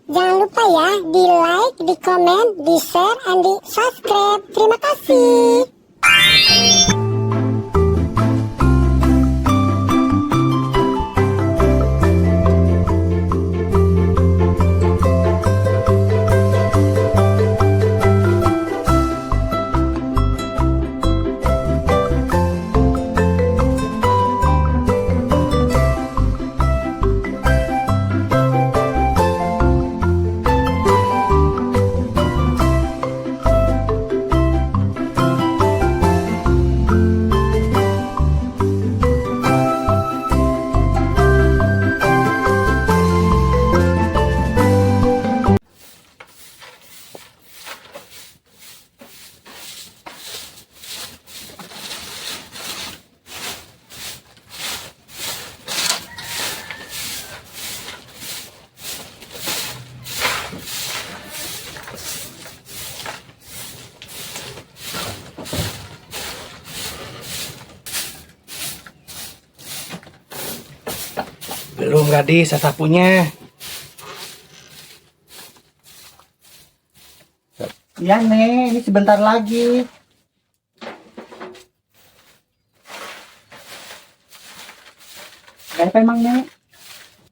Jangan lupa ya, di like, di komen, di share, and di subscribe. Terima kasih. Belum gadis, sasapunya. Iya nek, ini sebentar lagi. Kayak apa emang nek?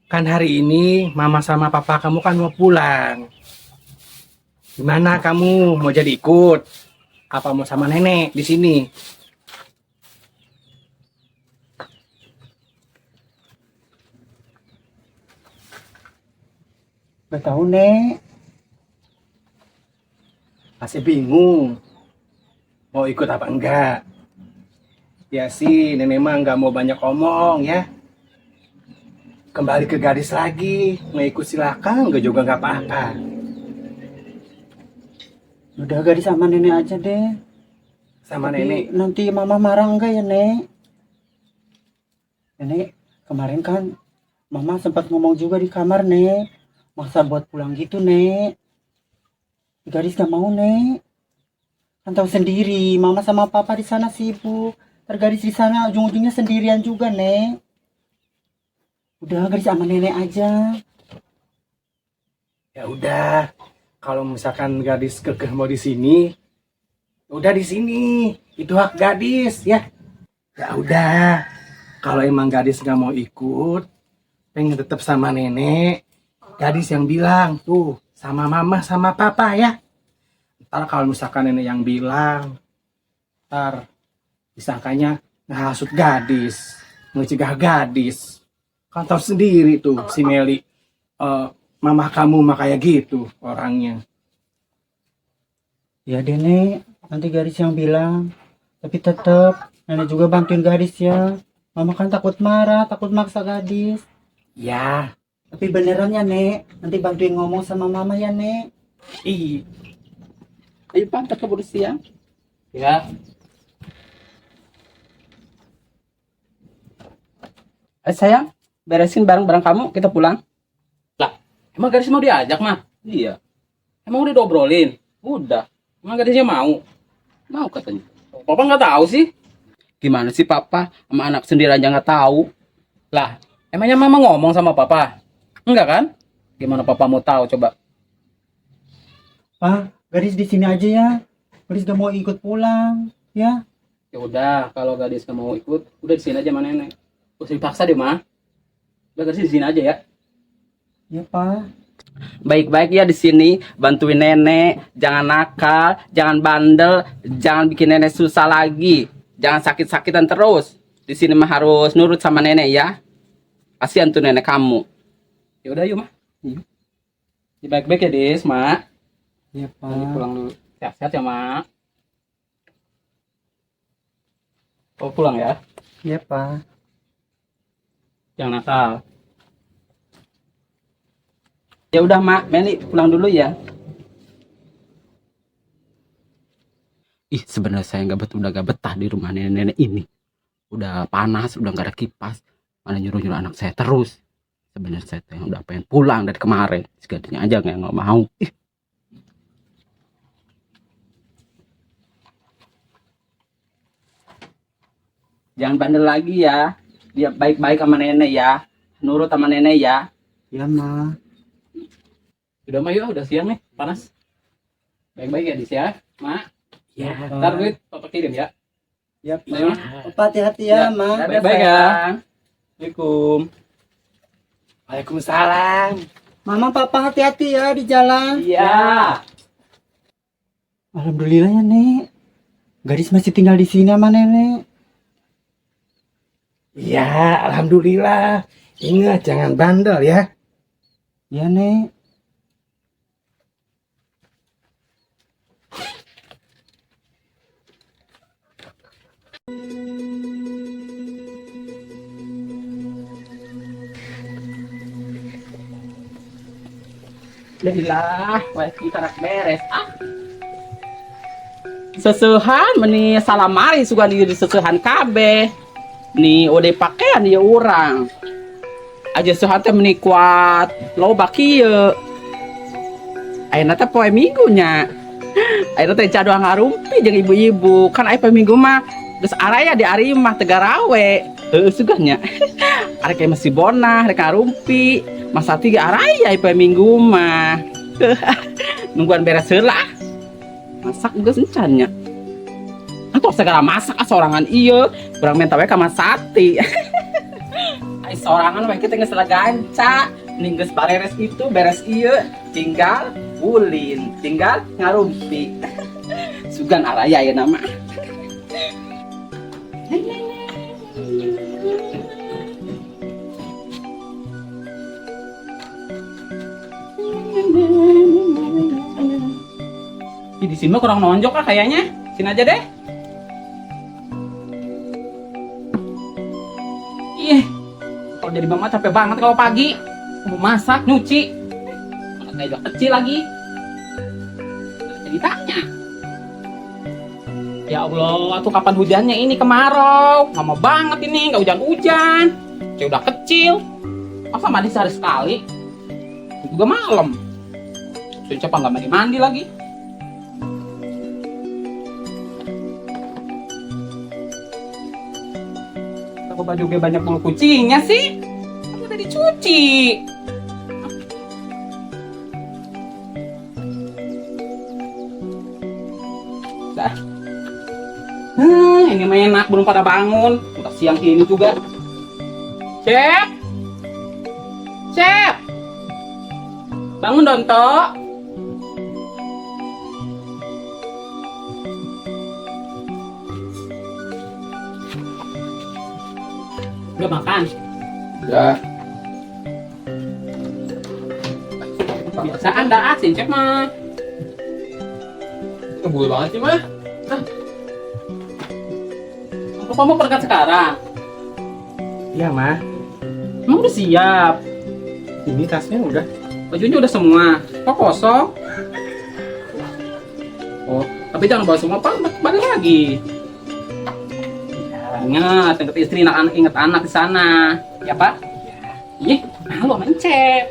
Kan hari ini mama sama papa kamu kan mau pulang. Gimana kamu mau jadi ikut? Apa mau sama nenek di sini? Gak tahu nek. Masih bingung. Mau ikut apa enggak? Ya sih, nenek mah nggak mau banyak omong ya. Kembali ke gadis lagi, mau ikut silakan, enggak juga nggak apa-apa. Udah gadis sama nenek aja deh. Sama Tapi nenek. nanti mama marah enggak ya nek? Nenek, kemarin kan mama sempat ngomong juga di kamar nek. Masa buat pulang gitu nek? Gadis gak mau nek. Kan tahu sendiri, mama sama papa di sana sibuk. Gadis di sana ujung-ujungnya sendirian juga nek. Udah gadis sama nenek aja. Ya udah, kalau misalkan gadis kekeh mau di sini, udah di sini. Itu hak gadis ya. Ya udah, kalau emang gadis nggak mau ikut, pengen tetap sama nenek, gadis yang bilang tuh sama mama sama papa ya. Ntar kalau misalkan nenek yang bilang, ntar disangkanya ngehasut gadis, ngecegah gadis. Kan tahu sendiri tuh si Meli, mama kamu mah kayak gitu orangnya. Ya deh nek, nanti gadis yang bilang. Tapi tetap nenek juga bantuin gadis ya. Mama kan takut marah, takut maksa gadis. Ya, Tapi beneran ya nek, nanti bantuin ngomong sama mama ya nek. ih, Ayo Pak, kita keburu siang. ya. Sayang, beresin barang-barang kamu, kita pulang. Emang gadis mau diajak, mah? Iya, Emang udah diobrolin? udah. Emang gadisnya mau? Mau katanya. Papa nggak tahu sih. Gimana sih papa sama anak sendiri aja nggak tahu? Lah, emangnya mama ngomong sama papa? Enggak kan? Gimana papa mau tahu coba? Pak, gadis di sini aja ya. Gadis gak mau ikut pulang, ya. Ya udah, kalau gadis nggak mau ikut, udah di sini aja sama nenek. Usah dipaksa deh, mah. Udah gadis di sini aja ya. Ya Pak. Baik-baik ya di sini, bantuin nenek, jangan nakal, jangan bandel, jangan bikin nenek susah lagi, jangan sakit-sakitan terus. Di sini mah harus nurut sama nenek ya. Kasihan tuh nenek kamu. Ya udah yuk, mah. Ya, baik-baik ya, Dis, mak. Ya Nanti Pak. pulang dulu. Sehat-sehat ya, mak. Oh, pulang ya. Ya Pak. Jangan nakal. Ya udah mak, Meli pulang dulu ya. Ih sebenarnya saya udah gak betah di rumah nenek-nenek ini. Udah panas, udah gak ada kipas, malah nyuruh-nyuruh anak saya terus. Sebenarnya saya udah pengen pulang dari kemarin, segadanya aja nggak mau. Ih. Jangan bandel lagi ya. Dia baik-baik sama nenek ya. Nurut sama nenek ya. Ya Ma. Udah mah yuk, udah siang nih, panas. Baik-baik ya Dis ya, Mak. Ya. Ntar duit papa kirim ya. Ya, Ayo, Ma. Papa hati-hati ya, Ma. Baik-baik ya. Assalamualaikum. Waalaikumsalam. Mama, Papa hati-hati ya di jalan. Iya. Alhamdulillah ya, Nek. Gadis masih tinggal di sini sama Nenek. Ya, alhamdulillah. Ingat jangan bandel ya. Ya, Nek. Alhamdulillah, wah kita rak beres. Sesuhan meni salamari suka di sesuhan kabeh. Ni udah pakaian ya orang. Aja suhan teh meni kuat loba kieu. Ayeuna teh poe minggunya. Ayeuna teh cadoang ngarumpi jeung ibu-ibu. Kan aya poe minggu mah geus araya di ari mah tegarawe. Heuh sugahnya. Arek masih bonah rek ngarumpi. Masa tiga araya poe minggu mah. Nungguan beres heula. Masak geus encannya. Atuh segala masak sorangan ieu, urang minta we ka Mas Sati. Ai sorangan we kita geus ganca, ning geus bareres itu beres ieu, tinggal ulin, tinggal ngarumpi. Sugan araya ya nama. Di sini mah kurang nonjok lah kayaknya. Sini aja deh. Ih, kalau jadi mama capek banget kalau pagi. Mau masak, nyuci. Anak udah kecil lagi. Jadi tanya. Ya Allah, tuh kapan hujannya ini kemarau? Lama banget ini, nggak hujan-hujan. Saya udah kecil. Masa mandi sehari sekali? Itu juga malam. Saya cepat nggak mandi-mandi lagi. Kok baju gue banyak bulu kucingnya sih? Kan udah dicuci. Dah. Ini mah enak, belum pada bangun. Udah siang ini juga. Cep! Cep! Bangun dong, Tok. Udah makan? Ya. Biasaan dah asin, Cep mah. Kebul banget sih mah. Kok kamu berangkat sekarang? Iya, mah. Emang udah siap? Ini tasnya udah. Bajunya udah semua. Kok kosong? Oh, tapi jangan bawa semua, Pak. Balik lagi. Ingat, ingat istri, ingat anak di sana. Ya, Pak? Ih, malu sama Encep.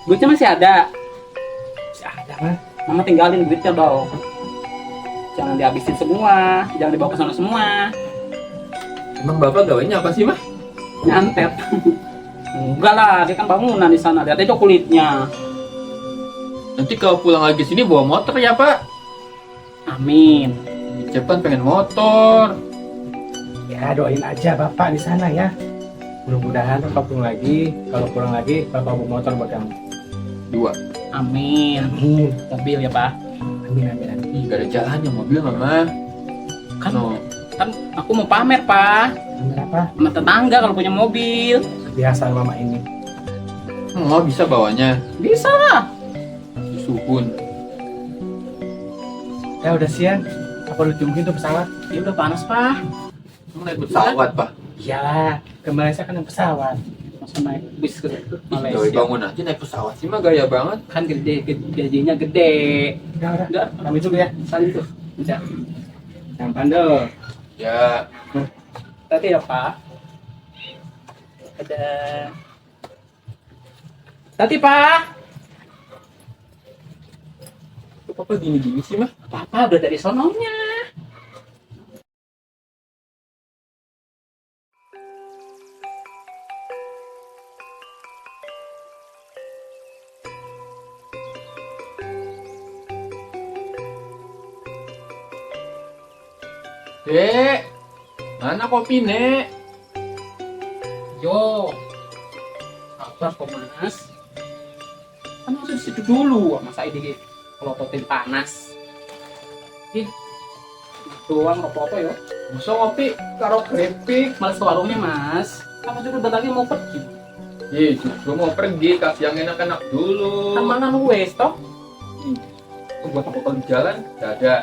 Duitnya masih ada. Masih ada, mah. Mama tinggalin duitnya dong. Jangan dihabisin semua, jangan dibawa ke sana semua. Emang bapak gawainya apa sih mah? Nyantet. Enggak lah, dia kan bangunan di sana. Lihat aja kulitnya. Nanti kalau pulang lagi sini bawa motor ya pak? Amin. Cepat pengen motor. Ya, doain aja Bapak di sana ya. Mudah-mudahan Bapak pulang lagi. Kalau pulang lagi, Bapak bawa motor buat kamu. 2. Amin. Amin. Mobil ya, Pak. Amin, amin, amin. Ih, gak ada jalannya mobil mama. Kan, No. kan aku mau pamer, Pak. Amin apa? Sama tetangga kalau punya mobil. Biasa mama ini. Mama bisa bawanya. Bisa lah. Suhun. Ya udah siang. Apa lu tungguin tuh pesawat? Ya udah panas, Pak. Kamu naik pesawat pak? Iyalah, ke Malaysia kan yang pesawat. Masa naik bis ke Ih, Malaysia. gawe bangun aja naik pesawat sih mah gaya banget. Kan gajinya gede. Udah. Udah, Kami dulu ya. saling tuh. Bisa. Yang pandel. Ya. Tadi ya, Pak. Ada. Tati, Pak. Kok papa gini-gini sih mah? Papa udah dari sononya. Dek, mana kopi, Nek? Yo, sabar kok Mas. Kan harus di situ dulu, masa ini kelopotin panas. Ih, doang apa-apa ya. Masa ngopi karo keripik? Males ke warungnya Mas. Kamu juga bentar lagi mau pergi. Iya, juga mau pergi, kasih yang enak-enak dulu. Kan mangan wes toh. Buat apa di jalan? Gak ada.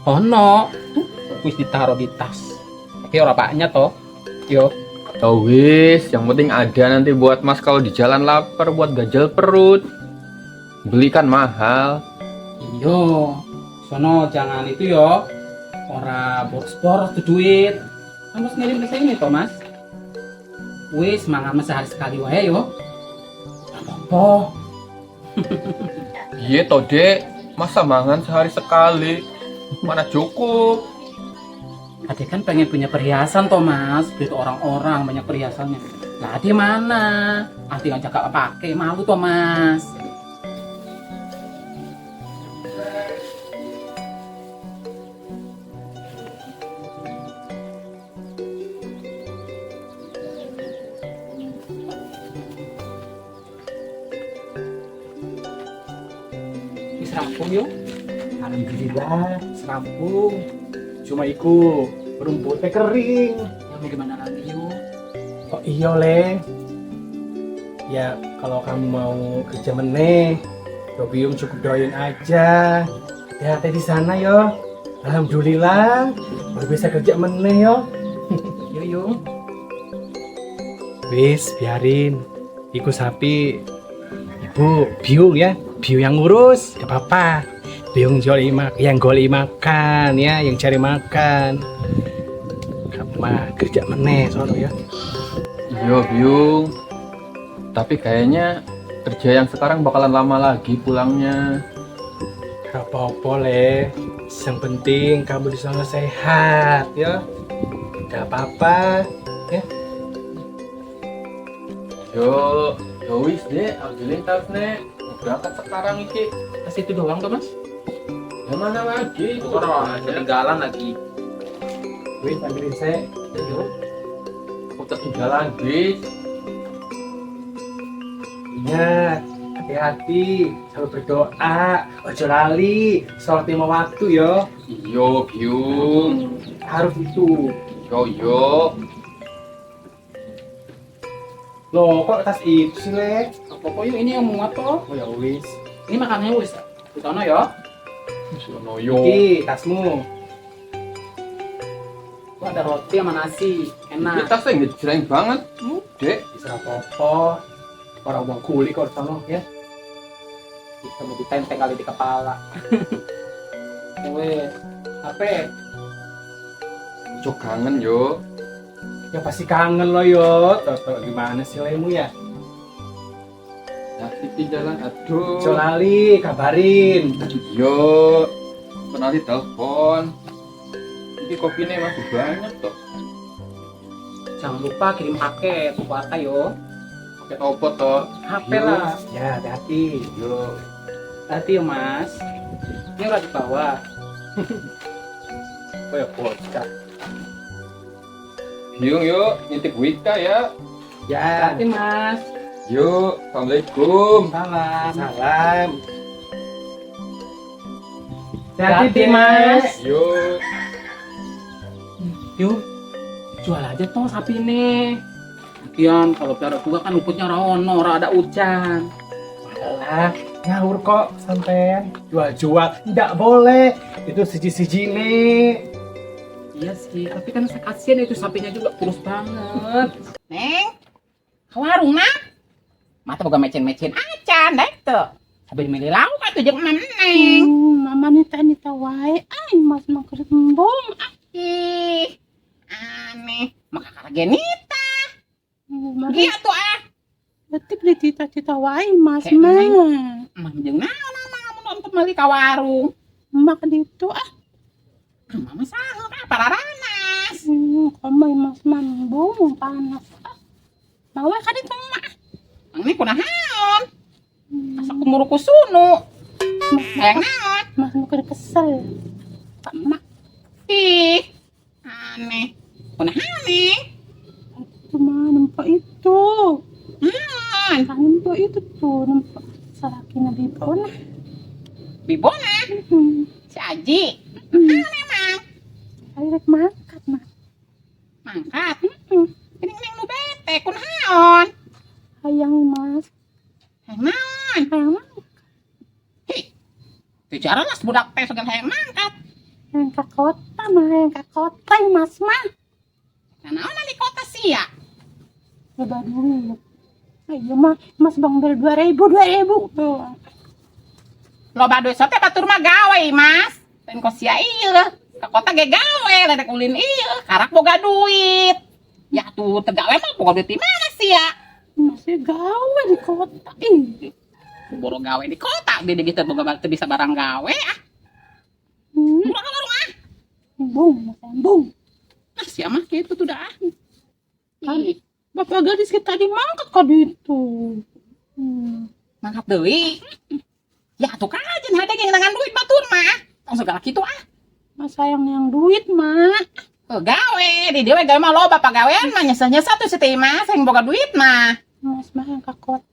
Oh no, tuh wis ditaruh di tas. Oke, ora paknya toh. Yo. Oh wis, yang penting ada nanti buat Mas kalau di jalan lapar buat gajal perut. Belikan mahal. Iyo, sono jangan itu yo. Ora boros-boros tuh duit. Kamu ngirim ke sini toh Mas. Wis mangan sehari sekali wae yo. Apa? Iya toh Dek, masa mangan sehari sekali? Mana cukup? Adek kan pengen punya perhiasan toh Mas, duit orang-orang banyak perhiasannya. Lah di mana? Ati ngajak gak pakai, malu toh Mas. Wis rampung yuk. Alhamdulillah, serampung. Cuma iku rumputnya kering. Ya mau gimana lagi yuk? Oh iya le. Ya kalau kamu mau kerja meneh, Robium cukup doain aja. Hati-hati di sana yo. Alhamdulillah, baru bisa kerja meneh yo. Yuk yuk. Wis, biarin. Iku sapi. Ibu, biung ya. Biung yang ngurus, gak apa-apa. Biung yang goli makan ya, yang cari makan. Kamu mah kerja meneh sono ya. Iya Byung. Tapi kayaknya kerja yang sekarang bakalan lama lagi pulangnya. Gak apa-apa le. Yang penting kamu di sana sehat ya. Gak apa-apa ya. Yo, wis deh, ambilin tas nek. Berangkat sekarang iki. Kasih itu doang tuh Mas. Ya mana lagi? Itu Orang ketinggalan lagi. Wis ambilin saya. Yuk. aku ketinggalan bis. Ingat, hati-hati, selalu berdoa, ojo lali, sholat 5 waktu yo. Iyo Byung. Harus itu. Yo. Loh, kok tas itu sih, Le? Apa yuk ini yang muat toh. Oh ya wis. Ini makannya wis. Utono ya. Sono yo. Iki tasmu. Gua ada roti sama nasi. Ini Enak. tasnya ngejreng banget. Dek, Bisa apa-apa. Orang uang kuli kok sono ya. Kita mau ditenteng kali di kepala. Wes. Apa? cok kangen yo. Ya pasti kangen lo yo. Toto gimana sih lemu ya? Nanti di jalan aduh. Ojo lali, kabarin. Yo. Nanti telepon. Ini kopinya masih banyak toh. Jangan lupa kirim paket buat yo. Pakai opo toh? HP Yo. lah. Ya, hati-hati. Yo. Hati ya Mas. Ini udah di bawah. Oh ya, bocah. Byung yuk, nitip Wika ya. Ya, Hati Mas. Yuk, assalamualaikum. Salam. salam. Hati Mas. Yuk. Yuk. Jual aja toh sapi ini. Lagian kalau piara juga kan luputnya ono, ora ada hujan. Alah, ngawur kok sampean. Jual-jual, tidak boleh. Itu siji-siji nih. Iya sih, tapi kan saya kasihan itu sapinya juga kurus banget. Neng, ke warung nak? Mata boga mecen-mecen aja, naik tuh. Sambil milih lauk atau jeng neng. Mama nita wae, ay mas makrif embung. Ih, aneh. Maka kara genita. Mama Iya tuh ah. detik di tita wae mas Kayak mah. Emang jeng naon kamu nonton beli ke warung. Mak itu Mama sanggup apa ranas. kamay mas mambung panas. Bawa kan itu mak. Ini kunahaon. Asa kumuru kusunu. Sayang naon. Mas makrif kesel. Mak. ih. Aneh. Kuna aneh. Cuma nampak itu. Hmm. Nampak itu tuh, nampak salakina bibona. Bibona. Si Aji. Aneh mang. Ayo mangkat mah. Mangkat. Ini nu bete kun haon. Hayang mas, Hayang naon? hayang mah. Bicara lah budak teh segala hayang mangkat. Hayang ke kota mah, hayang ke kota mas mah. Naon di kota sia? Coba dulu. Ayo mah, mas bang dari 2000 tuh. Loba duit teh batur mah gawe, Mas. Ten kos sia ieu. Ka kota ge gawe, ledek ulin ieu. Karak boga duit. Ya tuh tegawe mah boga duit di mana sia? Masih gawe di kota. Ih. Boro gawe di kota, gede gitu boga teu bisa barang gawe ah. Murah ka warung ah. Bung, mas bung. Ah sia mah kitu tuh dah. Kali bapak gadis kita tadi mangkat kok itu. Mangkat deui. Ya tuh kajen ada yang dengan duit batur mah. Tong segala kitu ah. Mas sayang yang duit mah. Gawe, di dewe gawe mah loba pagawean mah nyesah-nyesah tuh si teh Mas yang boga duit mah. Mas mah yang ke kota.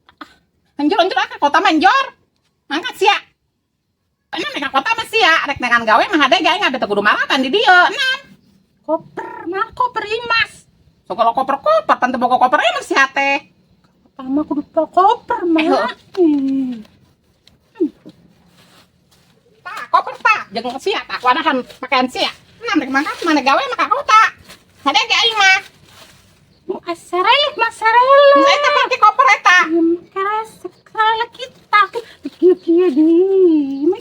Anjur ah ke kota manjor. Mangkat sia. Karena mereka kota mah sia, rek dengan gawe mah hade gawe ngabe teu kudu maratan di dieu. Enam. Koper, mah koper imas. So kalau koper-koper tante boga koper emang sia teh. Pertama kudu bawa koper mah. Tah, koper tah, jeung sia tah wadahan pakaian sia. Enam rek mangkat mana gawe mah ka kota. Hade ge aing mah. Asarel, mas sarel. Saya teh pake koper eta. Keras sekali kita. Kia di. Ima,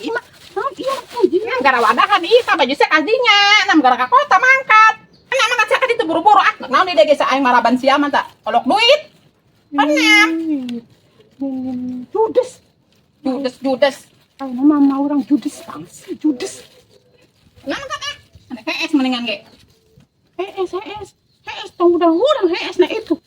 iya puji. Nam gara wadahan ieu ka baju sia kadinya. Nam gara ka kota mangkat. Enam mangkat sia ka ditu buru-buru ah. Naon di dege sa aing maraban sia mah tah. Olok duit. Enam. Judes. Ayo mama orang judes banget sih, judes. Enam mangkat ah. Ada PS mendingan ge. HS, tong udah orang HS nah itu.